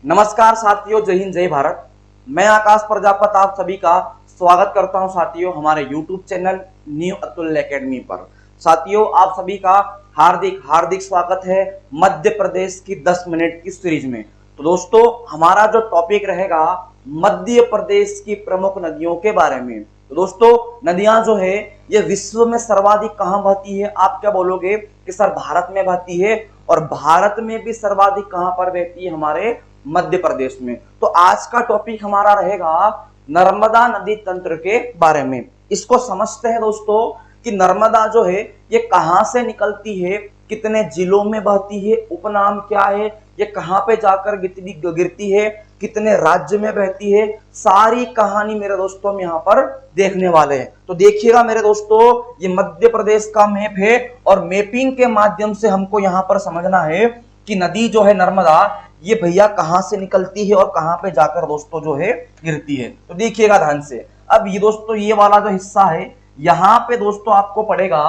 नमस्कार साथियों, जय हिंद जय भारत। मैं आकाश प्रजापत आप सभी का स्वागत करता हूं साथियों हमारे YouTube चैनल न्यू अतुल्य एकेडमी पर। साथियों, आप सभी का हार्दिक हार्दिक स्वागत है मध्य प्रदेश की 10 मिनट की सीरीज में। तो दोस्तों, हमारा जो टॉपिक रहेगा मध्य प्रदेश की प्रमुख नदियों के बारे में। तो दोस्तों, नदियां जो है ये विश्व में सर्वाधिक कहां बहती है? आप क्या बोलोगे कि सर भारत में बहती है, और भारत में भी सर्वाधिक कहां पर बहती है? हमारे मध्य प्रदेश में। तो आज का टॉपिक हमारा रहेगा नर्मदा नदी तंत्र के बारे में। इसको समझते हैं दोस्तों कि नर्मदा जो है ये कहां से निकलती है, कितने जिलों में बहती है, उपनाम क्या है, ये कहां पे जाकर गिरती है, कितने राज्य में बहती है, सारी कहानी मेरे दोस्तों हम यहाँ पर देखने वाले हैं। तो देखिएगा मेरे दोस्तों, ये मध्य प्रदेश का मैप है और मैपिंग के माध्यम से हमको यहाँ पर समझना है कि नदी जो है नर्मदा ये भैया कहां से निकलती है और कहां पे जाकर दोस्तों जो है गिरती है। तो देखिएगा ध्यान से। अब ये दोस्तों ये वाला जो हिस्सा है यहाँ पे दोस्तों आपको पड़ेगा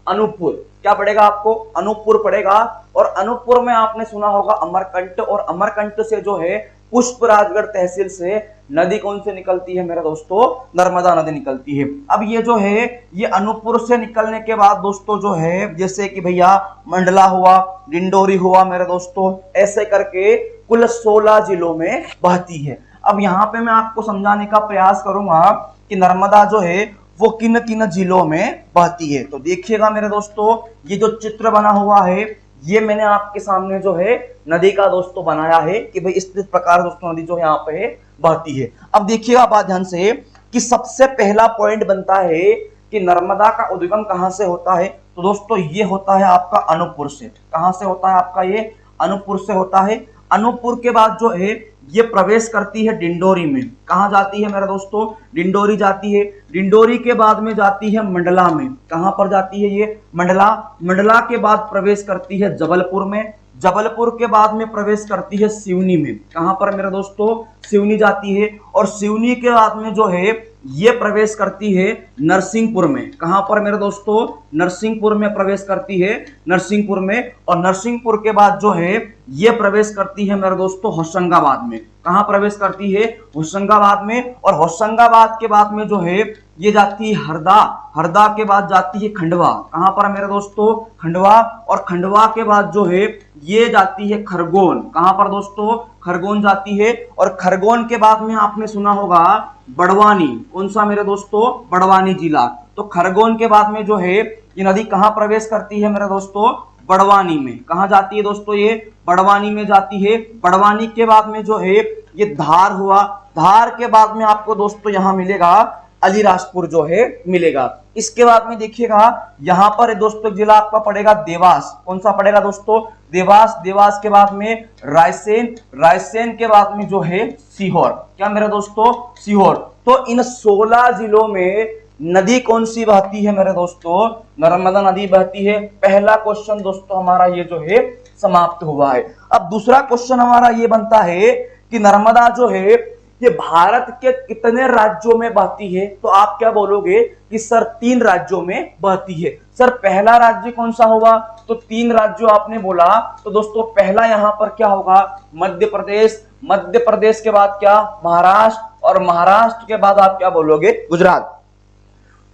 अनूपपुर। क्या पड़ेगा आपको? अनूपपुर पड़ेगा। और अनूपपुर में आपने सुना होगा अमरकंटक, और अमरकंटक से जो है पुष्पराजगढ़ तहसील से नदी कौन से निकलती है मेरे दोस्तों? नर्मदा नदी निकलती है। अब ये जो है ये अनूपपुर से निकलने के बाद दोस्तों जो है जैसे कि भैया मंडला हुआ, डिंडोरी हुआ मेरे दोस्तों, ऐसे करके कुल 16 जिलों में बहती है। अब यहाँ पे मैं आपको समझाने का प्रयास करूंगा कि नर्मदा जो है वो किन किन जिलों में बहती है। तो देखिएगा मेरे दोस्तों, ये जो चित्र बना हुआ है ये मैंने आपके सामने जो है नदी का दोस्तों बनाया है कि भाई इस प्रकार दोस्तों नदी जो यहाँ पे बहती है। अब देखिएगा बात ध्यान से कि सबसे पहला पॉइंट बनता है कि नर्मदा का उद्गम कहां से होता है। तो दोस्तों ये होता है आपका अनूपपुर से। कहां से होता है आपका? ये अनूपपुर से होता है। अनूपपुर के बाद जो है ये प्रवेश करती है डिंडोरी में। कहां जाती है मेरे दोस्तों? डिंडोरी जाती है। डिंडोरी के बाद में जाती है मंडला में। कहां पर जाती है ये? मंडला। मंडला के बाद प्रवेश करती है जबलपुर में। जबलपुर के बाद में प्रवेश करती है सिवनी में। कहां पर मेरे दोस्तों? सिवनी जाती है। और सिवनी के बाद में जो है ये प्रवेश करती है नरसिंहपुर में। कहां पर मेरे दोस्तों? नरसिंहपुर में प्रवेश करती है, नरसिंहपुर में। और नरसिंहपुर के बाद जो है ये प्रवेश करती है मेरे दोस्तों होशंगाबाद में। कहां प्रवेश करती है? होशंगाबाद में। और होशंगाबाद के बाद में जो है ये जाती है हरदा। हरदा के बाद जाती है खंडवा। कहां पर मेरे दोस्तों? खंडवा। और खंडवा के बाद जो है ये जाती है खरगोन। कहां पर दोस्तों? खरगोन जाती है। और खरगोन के बाद में आपने सुना होगा बड़वानी। कौन सा मेरे दोस्तों? बड़वानी जिला। तो खरगोन के बाद में जो है ये नदी कहां प्रवेश करती है मेरे दोस्तों? बड़वानी में। कहां जाती है दोस्तों? ये बड़वानी में जाती है। बड़वानी के बाद में जो है ये धार हुआ। धार के बाद में आपको दोस्तों यहां मिलेगा अलीराजपुर जो है मिलेगा। इसके बाद में देखिएगा यहां पर दोस्तों जिला आपका पड़ेगा देवास। कौन सा पड़ेगा दोस्तों? देवास। देवास के बाद में रायसेन। रायसेन के बाद में जो है सीहोर। क्या मेरे दोस्तों? सीहोर। तो इन 16 जिलों में नदी कौन सी बहती है मेरे दोस्तों? नर्मदा नदी बहती है। पहला क्वेश्चन दोस्तों हमारा ये जो है समाप्त हुआ है। अब दूसरा क्वेश्चन हमारा ये बनता है कि नर्मदा जो है ये भारत के कितने राज्यों में बहती है? तो आप क्या बोलोगे कि सर 3 राज्यों में बहती है। सर पहला राज्य कौन सा होगा? तो 3 राज्यों आपने बोला, तो दोस्तों पहला यहां पर क्या होगा? मध्य प्रदेश। मध्य प्रदेश के बाद क्या? महाराष्ट्र। और महाराष्ट्र के बाद आप क्या बोलोगे? गुजरात।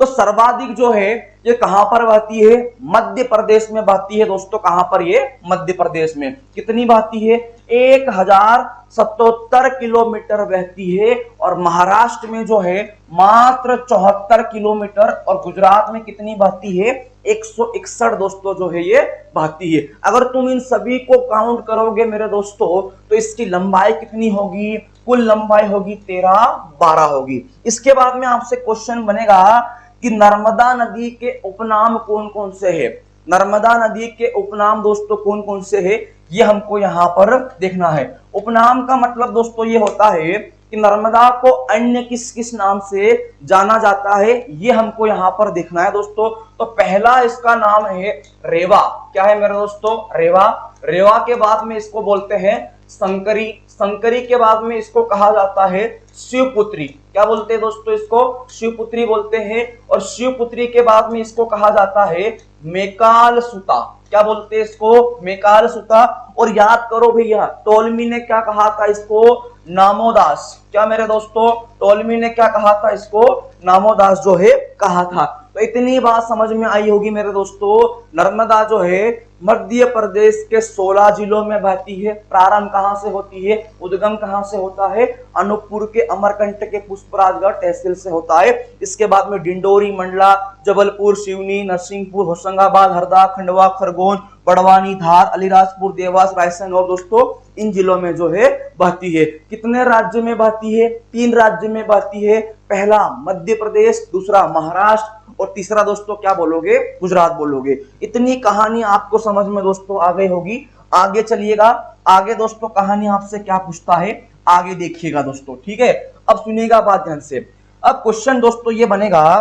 तो सर्वाधिक जो है ये कहां पर बहती है? मध्य प्रदेश में बहती है दोस्तों। कहां पर? ये मध्य प्रदेश में। कितनी बहती है? 1077 किलोमीटर बहती है। और महाराष्ट्र में जो है मात्र 74 किलोमीटर। और गुजरात में कितनी बहती है? 161 दोस्तों जो है ये बहती है। अगर तुम इन सभी को काउंट करोगे मेरे दोस्तों तो इसकी लंबाई कितनी होगी? कुल लंबाई होगी 13-12 होगी। इसके बाद में आपसे क्वेश्चन बनेगा कि नर्मदा नदी के उपनाम कौन कौन से हैं? नर्मदा नदी के उपनाम दोस्तों कौन कौन से हैं ये हमको यहाँ पर देखना है। उपनाम का मतलब दोस्तों ये होता है कि नर्मदा को अन्य किस किस नाम से जाना जाता है, ये हमको यहाँ पर देखना है दोस्तों। तो पहला इसका नाम है रेवा। क्या है मेरे दोस्तों? रेवा। रेवा के बाद में इसको बोलते हैं संकरी। संकरी के बाद में इसको कहा जाता है शिवपुत्री। क्या बोलते हैं दोस्तों? इसको शिवपुत्री बोलते हैं। और शिवपुत्री के बाद में इसको कहा जाता है मेकाल सुता। क्या बोलते हैं इसको, मेकाल सुता। और याद करो भैया, टोलमी ने क्या कहा था इसको, नामोदास। क्या मेरे दोस्तों, टोलमी ने क्या कहा था इसको, नामोदास जो है कहा था। तो इतनी बात समझ में आई होगी मेरे दोस्तों। नर्मदा जो है मध्य प्रदेश के 16 जिलों में बहती है। प्रारंभ कहां से होती है, उद्गम कहां से होता है, अनूपपुर के अमरकंटक के पुष्पराजगढ़ तहसील से होता है। इसके बाद में डिंडोरी, मंडला, जबलपुर, सिवनी, नरसिंहपुर, होशंगाबाद, हरदा, खंडवा, खरगोन, बड़वानी, धार, अलीराजपुर, देवास, रायसेन और दोस्तों इन जिलों में जो है बहती है। कितने राज्य में बहती है, 3 राज्य में बहती है। पहला मध्य प्रदेश, दूसरा महाराष्ट्र और तीसरा दोस्तों क्या बोलोगे, गुजरात बोलोगे। इतनी कहानी आपको समझ में दोस्तों आ गई होगी। आगे चलिएगा, आगे दोस्तों कहानी आपसे क्या पूछता है, आगे देखिएगा दोस्तों, ठीक है। अब सुनिएगा बात ध्यान से। अब क्वेश्चन दोस्तों ये बनेगा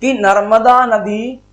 कि नर्मदा नदी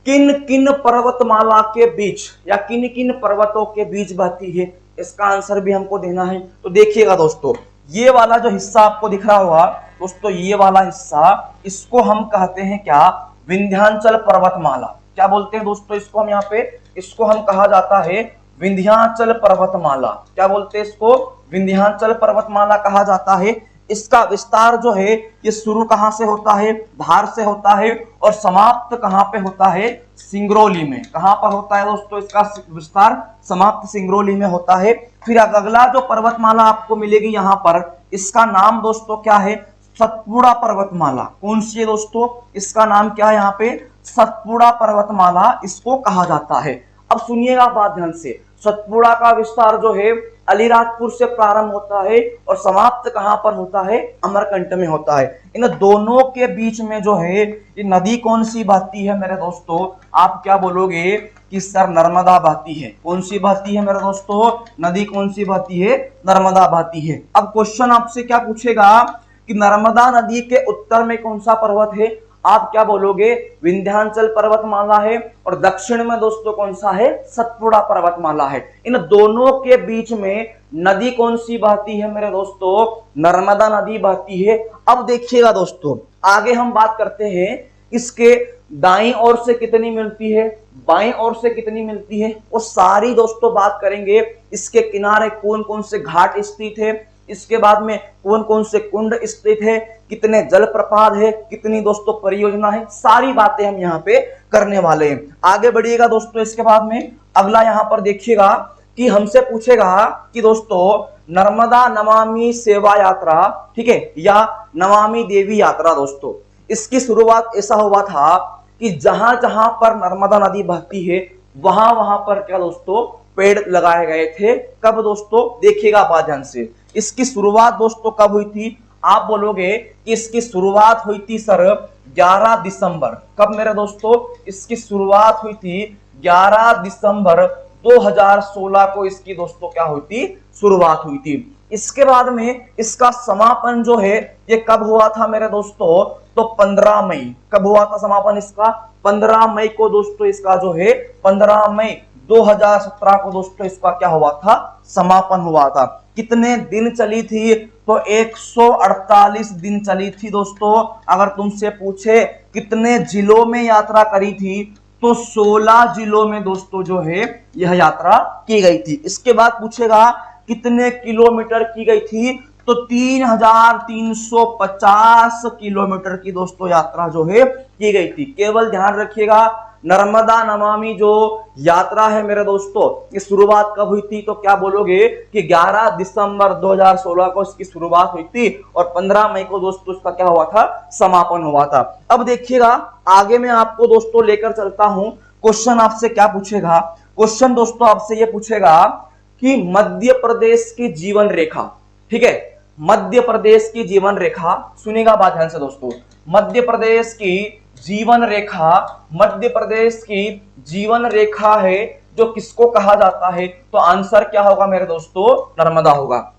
किन किन पर्वतमाला के बीच या किन किन पर्वतों के बीच बहती है, इसका आंसर भी हमको देना है। तो देखिएगा दोस्तों, ये वाला जो हिस्सा आपको दिख रहा होगा दोस्तों, ये वाला हिस्सा, इसको हम कहते हैं क्या, विंध्याचल पर्वतमाला। क्या बोलते हैं दोस्तों इसको हम यहाँ पे, इसको हम कहा जाता है विंध्याचल पर्वतमाला। क्या बोलते हैं इसको, विंध्याचल पर्वतमाला कहा जाता है। इसका विस्तार जो है ये शुरू कहां से होता है, धार से होता है और समाप्त कहां पे होता है, सिंगरौली में। कहां पर होता है दोस्तों इसका विस्तार, समाप्त सिंगरौली में होता है। फिर अगला जो पर्वतमाला आपको मिलेगी यहां पर, इसका नाम दोस्तों क्या है, सतपुड़ा पर्वतमाला। कौन सी है दोस्तों, इसका नाम क्या है यहाँ पे, सतपुड़ा पर्वतमाला इसको कहा जाता है। अब सुनिएगा बात ध्यान से, सतपुड़ा का विस्तार जो है अलीराजपुर से प्रारंभ होता है और समाप्त कहां पर होता है, अमरकंटक में होता है। इन दोनों के बीच में जो है ये नदी कौन सी बहती है मेरे दोस्तों, आप क्या बोलोगे कि सर नर्मदा बहती है। कौन सी बहती है मेरे दोस्तों, नदी कौन सी बहती है, नर्मदा बहती है। अब क्वेश्चन आपसे क्या पूछेगा कि नर्मदा नदी के उत्तर में कौन सा पर्वत है, आप क्या बोलोगे, विंध्याचल पर्वतमाला है। और दक्षिण में दोस्तों कौन सा है, सतपुड़ा पर्वतमाला है। इन दोनों के बीच में नदी कौन सी बहती है मेरे दोस्तों, नर्मदा नदी बहती है। अब देखिएगा दोस्तों, आगे हम बात करते हैं इसके दाईं ओर से कितनी मिलती है, बाईं ओर से कितनी मिलती है, वो सारी दोस्तों बात करेंगे। इसके किनारे कौन कौन से घाट स्थित है, इसके बाद में कौन कौन से कुंड स्थित है, कितने जलप्रपात है, कितनी दोस्तों परियोजना है, सारी बातें हम यहाँ पे करने वाले हैं। आगे बढ़िएगा दोस्तों, इसके बाद में अगला यहाँ पर देखिएगा कि हमसे पूछेगा कि दोस्तों नर्मदा नमामि सेवा यात्रा, ठीक है, या नमामि देवी यात्रा दोस्तों, इसकी शुरुआत ऐसा हुआ था कि जहां जहां पर नर्मदा नदी बहती है वहां वहां पर क्या दोस्तों पेड़ लगाए गए थे। कब दोस्तों, देखिएगा बात ध्यान से, इसकी शुरुआत दोस्तों कब हुई थी, आप बोलोगे कि इसकी शुरुआत हुई थी सर 11 दिसंबर। कब मेरे दोस्तों, इसकी शुरुआत हुई थी 11 दिसंबर 2016 को इसकी दोस्तों क्या हुई थी, शुरुआत हुई थी। इसके बाद में इसका समापन जो है ये कब हुआ था मेरे दोस्तों, तो 15 मई। कब हुआ था समापन इसका, 15 मई को दोस्तों इसका जो है 15 मई 2017 को दोस्तों इसका क्या हुआ था, समापन हुआ था। कितने दिन चली थी, तो 148 दिन चली थी दोस्तों। अगर तुमसे पूछे कितने जिलों में यात्रा करी थी, तो 16 जिलों में दोस्तों जो है यह यात्रा की गई थी। इसके बाद पूछेगा कितने किलोमीटर की गई थी, तो 3350 किलोमीटर की दोस्तों यात्रा जो है की गई थी। केवल ध्यान रखिएगा, नर्मदा नमामि जो यात्रा है मेरे दोस्तों, की शुरुआत कब हुई थी, तो क्या बोलोगे कि 11 दिसंबर 2016 को इसकी शुरुआत हुई थी और 15 मई को दोस्तों इसका क्या हुआ था, समापन हुआ था। अब देखिएगा आगे मैं आपको दोस्तों लेकर चलता हूं। क्वेश्चन आपसे क्या पूछेगा, क्वेश्चन दोस्तों आपसे ये पूछेगा कि मध्य प्रदेश की जीवन रेखा, ठीक है, मध्य प्रदेश की जीवन रेखा, सुनेगा बात ध्यान से दोस्तों, मध्य प्रदेश की जीवन रेखा, मध्य प्रदेश की जीवन रेखा है जो किसको कहा जाता है, तो आंसर क्या होगा मेरे दोस्तों, नर्मदा होगा।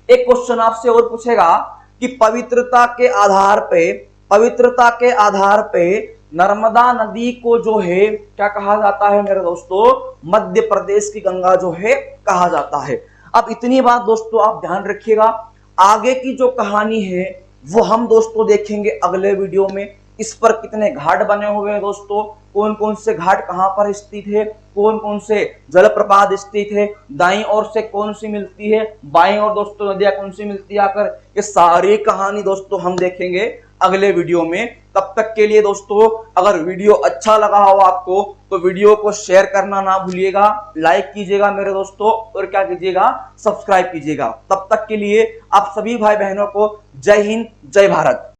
एक क्वेश्चन आपसे और पूछेगा कि पवित्रता के आधार पे, पवित्रता के आधार पे नर्मदा नदी को जो है क्या कहा जाता है मेरे दोस्तों, मध्य प्रदेश की गंगा जो है कहा जाता है। अब इतनी बात दोस्तों आप ध्यान रखिएगा, आगे की जो कहानी है वो हम दोस्तों देखेंगे अगले वीडियो में। इस पर कितने घाट बने हुए हैं दोस्तों, कौन कौन से घाट कहां पर स्थित है, कौन कौन से जलप्रपात स्थित है, दाईं ओर से कौन सी मिलती है, बाईं ओर दोस्तों नदियां कौन सी मिलती है आकर, ये सारी कहानी दोस्तों हम देखेंगे अगले वीडियो में। तब तक के लिए दोस्तों अगर वीडियो अच्छा लगा हो आपको तो वीडियो को शेयर करना ना भूलिएगा, लाइक कीजिएगा मेरे दोस्तों, और क्या कीजिएगा, सब्सक्राइब कीजिएगा। तब तक के लिए आप सभी भाई बहनों को जय हिंद, जय भारत।